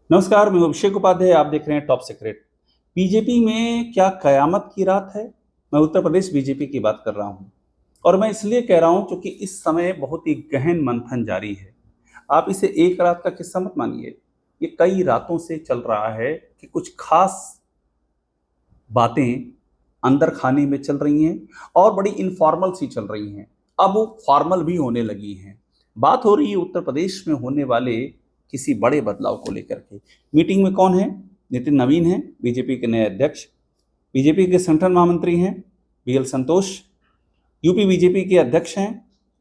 नमस्कार, मैं अभिषेक उपाध्याय। आप देख रहे हैं टॉप सीक्रेट। बीजेपी में क्या कयामत की रात है? मैं उत्तर प्रदेश बीजेपी की बात कर रहा हूं और मैं इसलिए कह रहा हूं क्योंकि इस समय बहुत ही गहन मंथन जारी है। आप इसे एक रात का किस्सा मत मानिए, ये कई रातों से चल रहा है कि कुछ खास बातें अंदर खाने में चल रही हैं और बड़ी इनफॉर्मल सी चल रही हैं। अब वो फॉर्मल भी होने लगी हैं। बात हो रही है उत्तर प्रदेश में होने वाले किसी बड़े बदलाव को लेकर के। मीटिंग में कौन है? नितिन नवीन है, बीजेपी के नए अध्यक्ष। बीजेपी के संगठन महामंत्री हैं बीएल संतोष। यूपी बीजेपी के अध्यक्ष हैं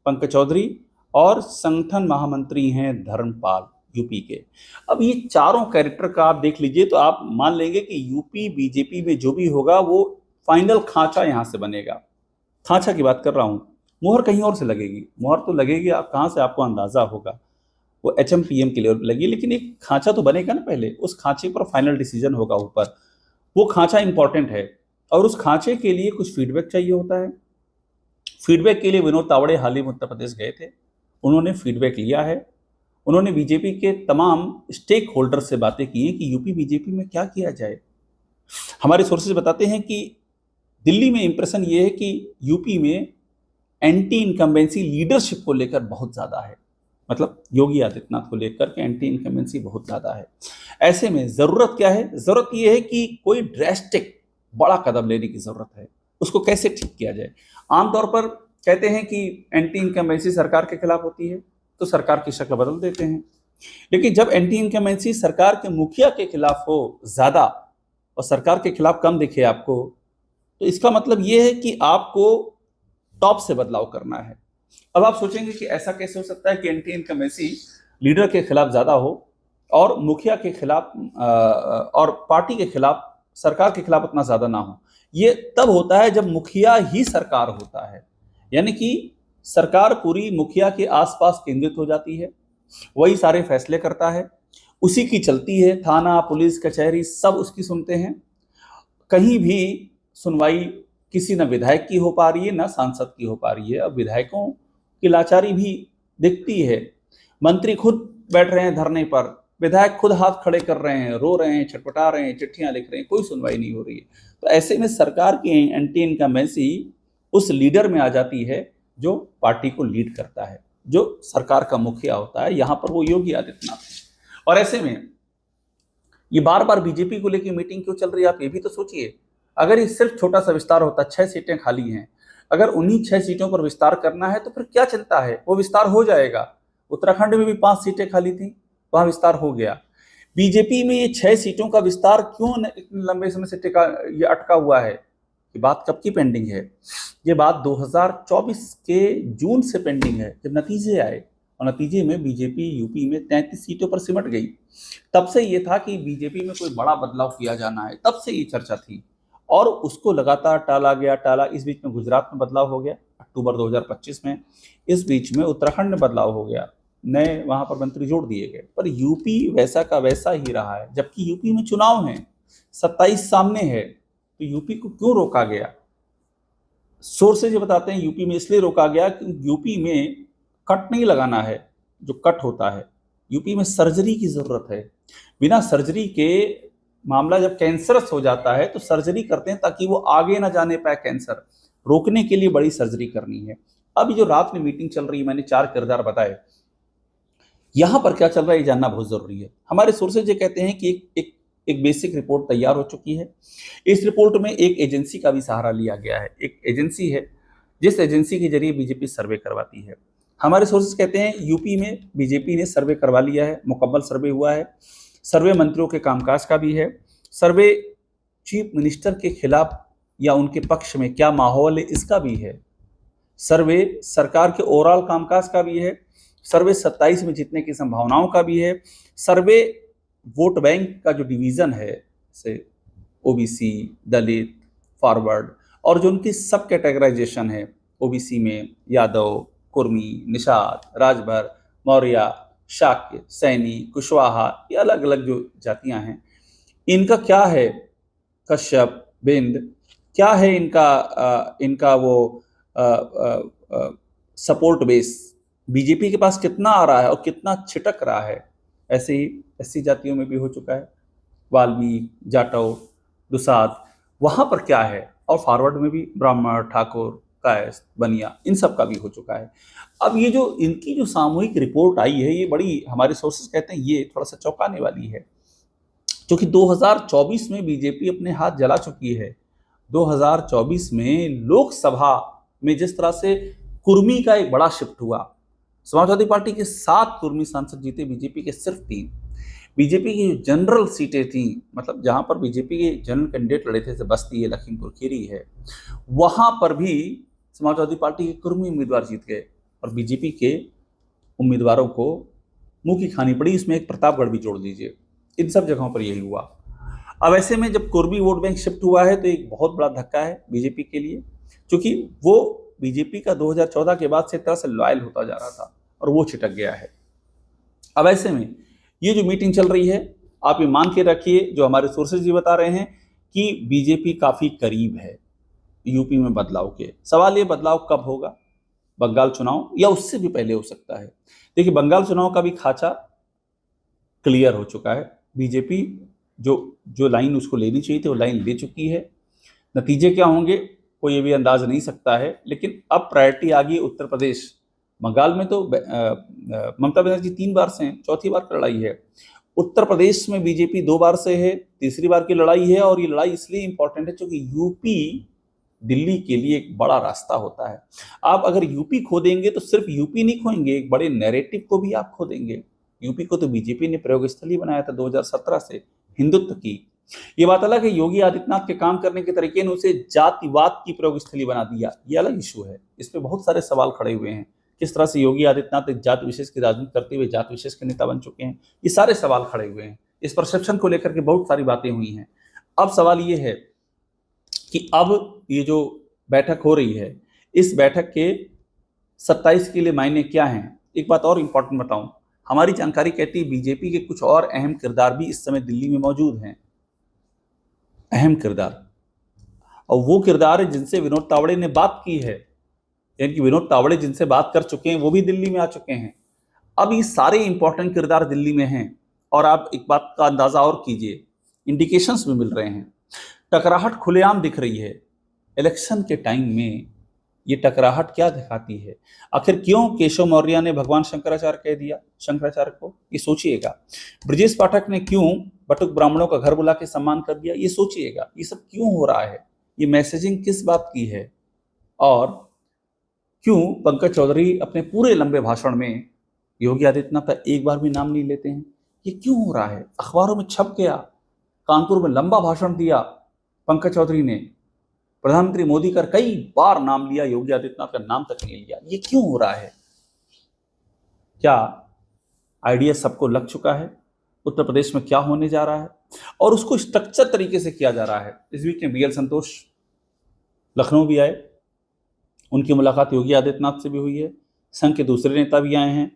पंकज चौधरी और संगठन महामंत्री हैं धर्मपाल यूपी के। अब ये चारों कैरेक्टर का आप देख लीजिए तो आप मान लेंगे कि यूपी बीजेपी में जो भी होगा वो फाइनल खांचा यहां से बनेगा। खांचा की बात कर रहा हूं, मुहर कहीं और से लगेगी। मुहर तो लगेगी, आप कहां से आपको अंदाजा होगा, वो एचएमपीएम के लेवल पर लगी, लेकिन एक खांचा तो बनेगा ना। पहले उस खांचे पर फाइनल डिसीजन होगा ऊपर। वो खांचा इंपॉर्टेंट है और उस खांचे के लिए कुछ फीडबैक चाहिए होता है। फीडबैक के लिए विनोद तावड़े हाल ही में उत्तर प्रदेश गए थे, उन्होंने फीडबैक लिया है। उन्होंने बीजेपी के तमाम स्टेक होल्डर से बातें की हैं कि यूपी बीजेपी में क्या किया जाए। हमारे सोर्सेज बताते हैं कि दिल्ली में इंप्रेशन ये है कि यूपी में एंटी इनकम्बेंसी लीडरशिप को लेकर बहुत ज्यादा है। मतलब योगी आदित्यनाथ को लेकर के एंटी इनकम्बेंसी बहुत ज्यादा है। ऐसे में जरूरत क्या है? जरूरत यह है कि कोई ड्रेस्टिक बड़ा कदम लेने की जरूरत है। उसको कैसे ठीक किया जाए? आमतौर पर कहते हैं कि एंटी इनकम्बेंसी सरकार के खिलाफ होती है तो सरकार की शक्ल बदल देते हैं, लेकिन जब एंटी इनकम्बेंसी सरकार के मुखिया के खिलाफ हो ज्यादा और सरकार के खिलाफ कम दिखे आपको, तो इसका मतलब यह है कि आपको टॉप से बदलाव करना है। अब आप सोचेंगे कि ऐसा कैसे हो सकता है कि एंटी इनकम्बेंसी लीडर के खिलाफ ज्यादा हो और मुखिया के खिलाफ और पार्टी के खिलाफ, सरकार के खिलाफ उतना ज्यादा ना हो। ये तब होता है जब मुखिया ही सरकार होता है, यानी कि सरकार पूरी मुखिया के आसपास केंद्रित हो जाती है, वही सारे फैसले करता है, उसी की चलती है। थाना पुलिस कचहरी सब उसकी सुनते हैं। कहीं भी सुनवाई किसी न विधायक की हो पा रही है, न सांसद की हो पा रही है। अब विधायकों की लाचारी भी दिखती है। मंत्री खुद बैठ रहे हैं धरने पर, विधायक खुद हाथ खड़े कर रहे हैं, रो रहे हैं, छटपटा रहे हैं, चिट्ठियां लिख रहे हैं, कोई सुनवाई नहीं हो रही है। तो ऐसे में सरकार की एंटी इनकम्बेंसी उस लीडर में आ जाती है जो पार्टी को लीड करता है, जो सरकार का मुखिया होता है। यहां पर वो योगी आदित्यनाथ है। और ऐसे में ये बार बार बीजेपी को लेकर मीटिंग क्यों चल रही है? आप ये भी तो सोचिए। अगर ये सिर्फ छोटा सा विस्तार होता, 6 सीटें खाली हैं, अगर उन्हीं 6 सीटों पर विस्तार करना है तो फिर क्या चिंता है, वो विस्तार हो जाएगा। उत्तराखंड में भी 5 सीटें खाली थी, वहां विस्तार हो गया। बीजेपी में ये 6 सीटों का विस्तार क्यों इतने लंबे समय से टिका, ये अटका हुआ है? ये बात कब की पेंडिंग है? ये बात 2024 के जून से पेंडिंग है, जब नतीजे आए और नतीजे में बीजेपी यूपी में 33 सीटों पर सिमट गई। तब से ये था कि बीजेपी में कोई बड़ा बदलाव किया जाना है, तब से ये चर्चा थी और उसको लगातार टाला गया, टाला। इस बीच में गुजरात में बदलाव हो गया अक्टूबर 2025 में, इस बीच में उत्तराखंड में बदलाव हो गया, नए वहां पर मंत्री जोड़ दिए गए, पर यूपी वैसा का वैसा ही रहा है। जबकि यूपी में चुनाव है, 27 सामने है, तो यूपी को क्यों रोका गया? सोर्सेज बताते हैं यूपी में इसलिए रोका गया कि यूपी में कट नहीं लगाना है। जो कट होता है, यूपी में सर्जरी की जरूरत है। बिना सर्जरी के मामला जब कैंसरस हो जाता है तो सर्जरी करते हैं ताकि वो आगे ना जाने पाए। कैंसर रोकने के लिए बड़ी सर्जरी करनी है। अब जो रात में मीटिंग चल रही है, मैंने 4 किरदार बताए, यहां पर क्या चल रहा है ये जानना बहुत जरूरी है। हमारे सोर्सेज ये कहते हैं कि एक बेसिक रिपोर्ट तैयार हो चुकी है। इस रिपोर्ट में एक एजेंसी का भी सहारा लिया गया है। एक एजेंसी है जिस एजेंसी के जरिए बीजेपी सर्वे करवाती है। हमारे सोर्सेज कहते हैं यूपी में बीजेपी ने सर्वे करवा लिया है, मुकम्मल सर्वे हुआ है। सर्वे मंत्रियों के कामकाज का भी है। सर्वे चीफ मिनिस्टर के खिलाफ या उनके पक्ष में क्या माहौल है इसका भी है। सर्वे सरकार के ओवरऑल कामकाज का भी है। सर्वे 27 में जीतने की संभावनाओं का भी है। सर्वे वोट बैंक का जो डिवीजन है, से ओबीसी, दलित, फॉरवर्ड और जो उनकी सब कैटेगराइजेशन है, ओबीसी में यादव, कुर्मी, निषाद, राजभर, मौर्य, शाक्य, सैनी, कुशवाहा, ये अलग अलग जो जातियां हैं, इनका क्या है, कश्यप, बिंद, क्या है इनका वो सपोर्ट बेस, बीजेपी के पास कितना आ रहा है और कितना छिटक रहा है। ऐसे ही एससी जातियों में भी हो चुका है, वाल्मीकि, जाटव, दुसाध, वहां पर क्या है, और फॉरवर्ड में भी ब्राह्मण, ठाकुर, कायस्थ, बनिया, इन सब का भी हो चुका है। अब ये जो इनकी जो सामूहिक रिपोर्ट आई है, ये बड़ी, हमारे सोर्सेस कहते हैं ये थोड़ा सा चौंकाने वाली है, क्योंकि 2024 में बीजेपी अपने हाथ जला चुकी है। 2024 में लोकसभा में जिस तरह से कुर्मी का एक बड़ा शिफ्ट हुआ, समाजवादी पार्टी के 7 कुर्मी सांसद जीते, बीजेपी के सिर्फ 3। बीजेपी की जनरल सीटें थी, मतलब जहां पर बीजेपी के जनरल कैंडिडेट लड़े थे, जैसे बस्ती है, लखीमपुर खीरी है, वहां पर भी समाजवादी पार्टी के कुर्मी उम्मीदवार जीत गए और बीजेपी के उम्मीदवारों को मुंह की खानी पड़ी। इसमें एक प्रतापगढ़ भी जोड़ दीजिए। इन सब जगहों पर यही हुआ। अब ऐसे में जब कुर्मी वोट बैंक शिफ्ट हुआ है तो एक बहुत बड़ा धक्का है बीजेपी के लिए, क्योंकि वो बीजेपी का 2014 के बाद से एक तरह से लॉयल होता जा रहा था और वो छिटक गया है। अब ऐसे में ये जो मीटिंग चल रही है, आप ये मान के रखिए, जो हमारे सोर्सेज ये बता रहे हैं कि बीजेपी काफी करीब है यूपी में बदलाव के। सवाल ये बदलाव कब होगा, बंगाल चुनाव या उससे भी पहले हो सकता है। देखिए, बंगाल चुनाव का भी खाचा क्लियर हो चुका है। बीजेपी जो जो लाइन उसको लेनी चाहिए थी वो लाइन ले चुकी है। नतीजे क्या होंगे कोई ये भी अंदाज नहीं सकता है, लेकिन अब प्रायोरिटी आ गई उत्तर प्रदेश। बंगाल में तो ममता बनर्जी 3 बार से हैं, चौथी बार की लड़ाई है। उत्तर प्रदेश में बीजेपी 2 बार से है, तीसरी बार की लड़ाई है। और ये लड़ाई इसलिए इंपॉर्टेंट है क्योंकि यूपी दिल्ली के लिए एक बड़ा रास्ता होता है। आप अगर यूपी खो देंगे तो सिर्फ यूपी नहीं खोएंगे, एक बड़े नैरेटिव को भी आप खो देंगे। यूपी को तो बीजेपी ने प्रयोग स्थली बनाया था 2017 से हिंदुत्व की। ये बात अलग है, योगी आदित्यनाथ के काम करने के तरीके ने उसे जातिवाद की प्रयोग स्थली बना दिया, ये अलग इशू है। इस पे बहुत सारे सवाल खड़े हुए हैं, किस तरह से योगी आदित्यनाथ एक जाति विशेष की राजनीति करते हुए जाति विशेष के नेता बन चुके हैं, ये सारे सवाल खड़े हुए हैं। इस परसेप्शन को लेकर के बहुत सारी बातें हुई हैं। अब सवाल ये है कि अब ये जो बैठक हो रही है, इस बैठक के 27 के लिए मायने क्या हैं। एक बात और इंपॉर्टेंट बताऊं, हमारी जानकारी कहती है बीजेपी के कुछ और अहम किरदार भी इस समय दिल्ली में मौजूद हैं, अहम किरदार। और वो किरदार है जिनसे विनोद तावड़े ने बात की है, यानी कि विनोद तावड़े जिनसे बात कर चुके हैं वो भी दिल्ली में आ चुके हैं। अब ये सारे इंपॉर्टेंट किरदार दिल्ली में हैं। और आप एक बात का अंदाजा और कीजिए, इंडिकेशंस भी मिल रहे हैं, टकराहट खुलेआम दिख रही है। इलेक्शन के टाइम में ये टकराहट क्या दिखाती है? आखिर क्यों केशव मौर्य ने भगवान शंकराचार्य कह दिया शंकराचार्य को, ये सोचिएगा। ब्रजेश पाठक ने क्यों बटुक ब्राह्मणों का घर बुला के सम्मान कर दिया, ये सोचिएगा। ये सब क्यों हो रहा है, ये मैसेजिंग किस बात की है? और क्यों पंकज चौधरी अपने पूरे लंबे भाषण में योगी आदित्यनाथ का एक बार भी नाम नहीं लेते हैं? ये क्यों हो रहा है? अखबारों में छप गया, कानपुर में लंबा भाषण दिया पंकज चौधरी ने, प्रधानमंत्री मोदी का कई बार नाम लिया, योगी आदित्यनाथ का नाम तक नहीं लिया। ये क्यों हो रहा है? क्या आइडिया सबको लग चुका है उत्तर प्रदेश में क्या होने जा रहा है, और उसको स्ट्रक्चर तरीके से किया जा रहा है? इस बीच में BL संतोष लखनऊ भी आए, उनकी मुलाकात योगी आदित्यनाथ से भी हुई है, संघ के दूसरे नेता भी आए हैं,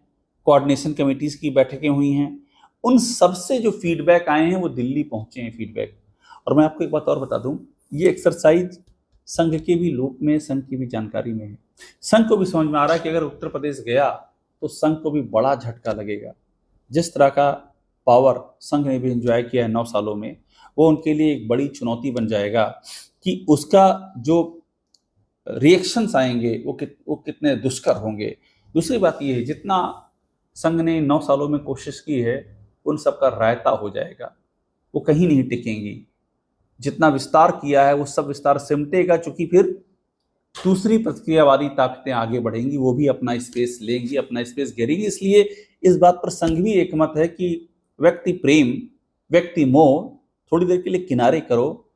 कोऑर्डिनेशन कमेटीज की बैठकें हुई हैं। उन सबसे जो फीडबैक आए हैं वो दिल्ली पहुंचे हैं फीडबैक। और मैं आपको एक बात और बता दूं, ये एक्सरसाइज संघ के भी लोक में, संघ की भी जानकारी में है। संघ को भी समझ में आ रहा है कि अगर उत्तर प्रदेश गया तो संघ को भी बड़ा झटका लगेगा। जिस तरह का पावर संघ ने भी एंजॉय किया है 9 सालों में, वो उनके लिए एक बड़ी चुनौती बन जाएगा कि उसका जो रिएक्शंस आएंगे वो कितने दुष्कर होंगे। दूसरी बात ये है, जितना संघ ने 9 सालों में कोशिश की है उन सब का रायता हो जाएगा, वो कहीं नहीं टिकेंगी। जितना विस्तार किया है वो सब विस्तार सिमटेगा, चूंकि फिर दूसरी प्रतिक्रियावादी ताकतें आगे बढ़ेंगी, वो भी अपना स्पेस लेंगी, अपना स्पेस घेरेंगी। इसलिए इस बात पर संघ भी एकमत है कि व्यक्ति प्रेम, व्यक्ति मोह थोड़ी देर के लिए किनारे करो,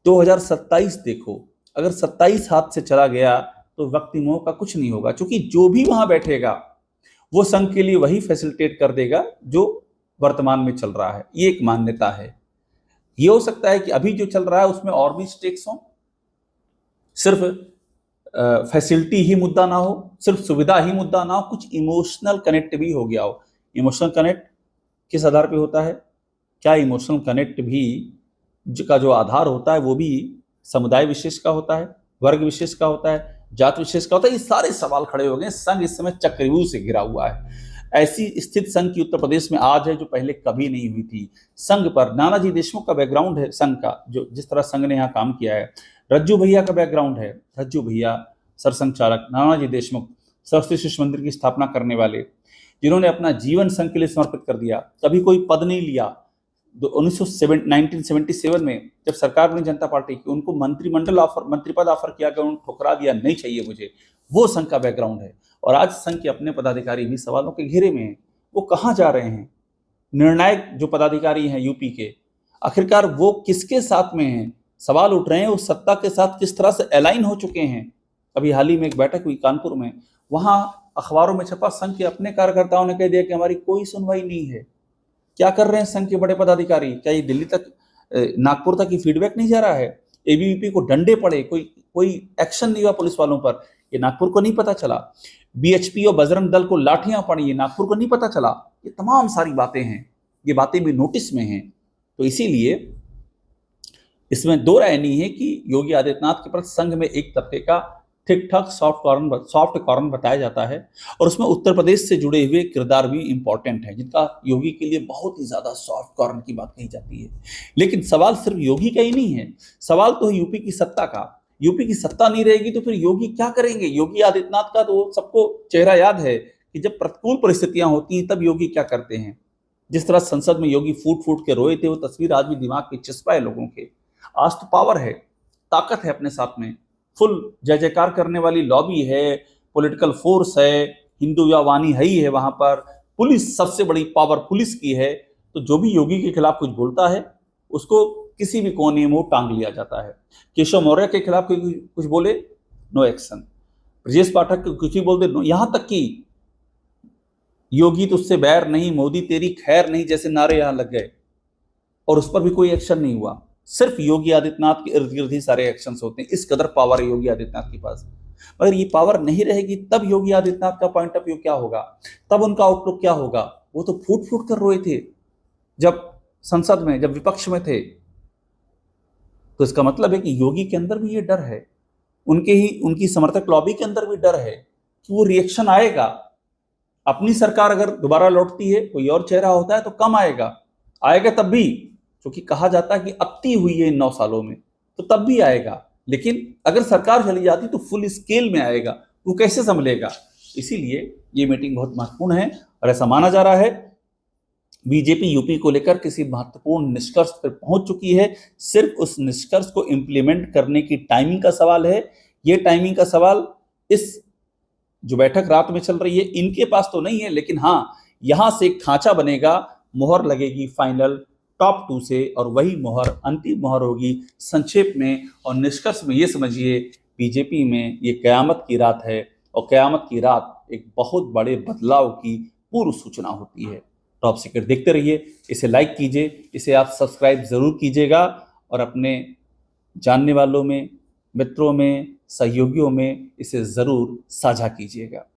2027 देखो। अगर 27 हाथ से चला गया तो व्यक्ति मोह का कुछ नहीं होगा, क्योंकि जो भी वहां बैठेगा वो संघ के लिए वही फैसिलिटेट कर देगा जो वर्तमान में चल रहा है। ये एक मान्यता है। ये हो सकता है कि अभी जो चल रहा है उसमें और भी स्टेक्स हों, सिर्फ फैसिलिटी ही मुद्दा ना हो, सिर्फ सुविधा ही मुद्दा ना हो, कुछ इमोशनल कनेक्ट भी हो गया हो। इमोशनल कनेक्ट किस आधार पे होता है? क्या इमोशनल कनेक्ट भी का जो आधार होता है वो भी समुदाय विशेष का होता है, वर्ग विशेष का होता है, जात विशेष का होता है? ये सारे सवाल खड़े हो गए। संघ इस समय चक्रव्यूह से घिरा हुआ है। ऐसी स्थिति संघ की उत्तर प्रदेश में आज है जो पहले कभी नहीं हुई थी। संघ पर नानाजी देशमुख का बैकग्राउंड है, संघ का जो जिस तरह संघ ने यहाँ काम किया है। रज्जू भैया का बैकग्राउंड है, रज्जू भैया सरसंघ चालक, नानाजी देशमुख सरस्वती शिशु मंदिर की स्थापना करने वाले, जिन्होंने अपना जीवन संघ के लिए समर्पित कर दिया, कभी कोई पद नहीं लिया। 1977 में जब सरकार बनी जनता पार्टी की, उनको मंत्री पद ऑफर किया गया, उन्होंने ठुकरा दिया, नहीं चाहिए मुझे। वो संघ का बैकग्राउंड है। और आज संघ के अपने पदाधिकारी भी सवालों के घेरे में हैं। वो कहाँ जा रहे हैं? निर्णायक जो पदाधिकारी हैं यूपी के, आखिरकार वो किसके साथ में हैं? सवाल उठ रहे हैं उस सत्ता के साथ किस तरह से अलाइन हो चुके हैं। अभी हाल ही में एक बैठक हुई कानपुर में, वहां अखबारों में छपा, संघ के अपने कार्यकर्ताओं ने कह दिया कि हमारी कोई सुनवाई नहीं है। क्या कर रहे हैं संघ के बड़े पदाधिकारी? क्या ये दिल्ली तक, नागपुर तक ही फीडबैक नहीं जा रहा है? एबीवीपी को डंडे पड़े, कोई एक्शन नहीं हुआ पुलिस वालों पर, ये नागपुर को नहीं पता चला। बीएचपी और बजरंग दल को लाठियां पड़ी, ये नागपुर को नहीं पता चला। ये तमाम सारी बातें हैं, ये बातें भी नोटिस में हैं। तो इसीलिए इसमें दो राय नहीं है कि योगी आदित्यनाथ के प्रति संघ में एक तबके का ठीक ठाक सॉफ्ट कॉर्नर बताया जाता है। और उसमें उत्तर प्रदेश से जुड़े हुए किरदार भी इंपॉर्टेंट है, जिनका योगी के लिए बहुत ही ज्यादा सॉफ्ट कॉर्नर की बात कही जाती है। लेकिन सवाल सिर्फ योगी का ही नहीं है, सवाल तो है यूपी की सत्ता का। यूपी की सत्ता नहीं रहेगी तो फिर योगी क्या करेंगे? योगी आदित्यनाथ का तो सबको चेहरा याद है कि जब प्रतिकूल परिस्थितियां होती हैं तब योगी क्या करते हैं। जिस तरह संसद में योगी फूट फूट के रोए थे, वो तस्वीर आज भी दिमाग पे चिस्पा है लोगों के। आज तो पावर है, ताकत है अपने साथ में, फुल जय जयकार करने वाली लॉबी है, पॉलिटिकल फोर्स है, हिंदू या वानी है ही है वहां पर, पुलिस सबसे बड़ी पावर पुलिस की है। तो जो भी योगी के खिलाफ कुछ बोलता है उसको किसी भी कोने में टांग लिया जाता है। केशव मौर्य के खिलाफ कुछ बोले, नो एक्शन। ब्रजेश पाठक कुछ ही बोल दे, नो। यहां तक कि योगी तुझसे बैर नहीं, मोदी तेरी खैर नहीं जैसे नारे यहां लग गए और उस पर भी कोई एक्शन नहीं हुआ। सिर्फ योगी आदित्यनाथ के इर्द गिर्द ही सारे एक्शंस होते हैं। इस कदर पावर है योगी आदित्यनाथ के पास। मगर ये पावर नहीं रहेगी तब योगी आदित्यनाथ का पॉइंट ऑफ व्यू क्या होगा, तब उनका आउटलुक क्या होगा? वो तो फूट फूट कर रोए थे जब संसद में, जब विपक्ष में थे। तो इसका मतलब है कि योगी के अंदर भी ये डर है, उनकी समर्थक लॉबी के अंदर भी डर है कि वो रिएक्शन आएगा। अपनी सरकार अगर दोबारा लौटती है, कोई और चेहरा होता है तो कम आएगा तब भी, क्योंकि कहा जाता है कि अति हुई है इन 9 सालों में, तो तब भी आएगा। लेकिन अगर सरकार चली जाती तो फुल स्केल में आएगा, वो कैसे संभलेगा? इसीलिए ये मीटिंग बहुत महत्वपूर्ण है और ऐसा माना जा रहा है बीजेपी यूपी को लेकर किसी महत्वपूर्ण निष्कर्ष पर पहुंच चुकी है। सिर्फ उस निष्कर्ष को इंप्लीमेंट करने की टाइमिंग का सवाल है। ये टाइमिंग का सवाल इस जो बैठक रात में चल रही है इनके पास तो नहीं है, लेकिन हाँ, यहां से एक खांचा बनेगा, मोहर लगेगी फाइनल टॉप 2 से, और वही मोहर अंतिम मोहर होगी। संक्षेप में और निष्कर्ष में ये समझिए, बीजेपी में ये कयामत की रात है और कयामत की रात एक बहुत बड़े बदलाव की पूर्व सूचना होती है। टॉप सीक्रेट देखते रहिए, इसे लाइक कीजिए, इसे आप सब्सक्राइब जरूर कीजिएगा और अपने जानने वालों में, मित्रों में, सहयोगियों में इसे जरूर साझा कीजिएगा।